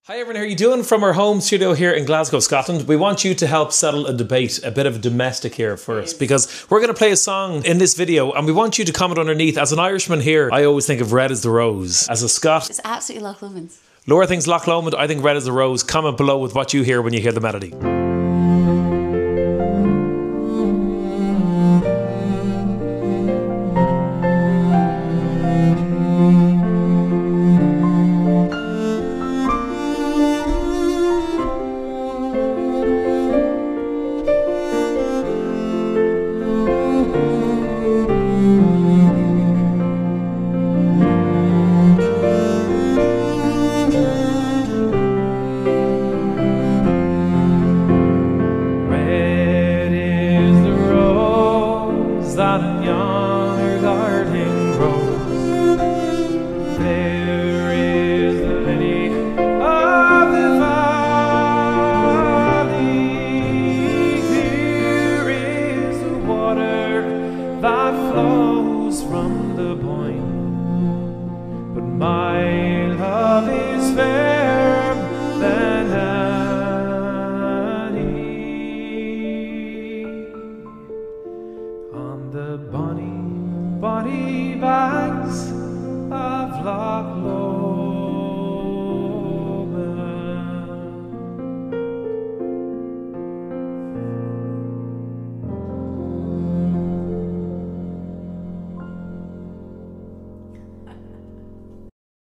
Hi everyone, how are you doing? From our home studio here in Glasgow, Scotland. We want you to help settle a debate, a bit of a domestic here for us, because we're going to play a song in this video and we want you to comment underneath. As an Irishman here, I always think of Red as the Rose. As a Scot, it's absolutely Loch Lomond's. Laura thinks Loch Lomond, I think Red as the Rose. Comment below with what you hear when you hear the melody. That in yonder garden grows. There is the lily of the valley. Here is the water that flows from the point. But my love is fairer than the bonny banks of Loch Lomond.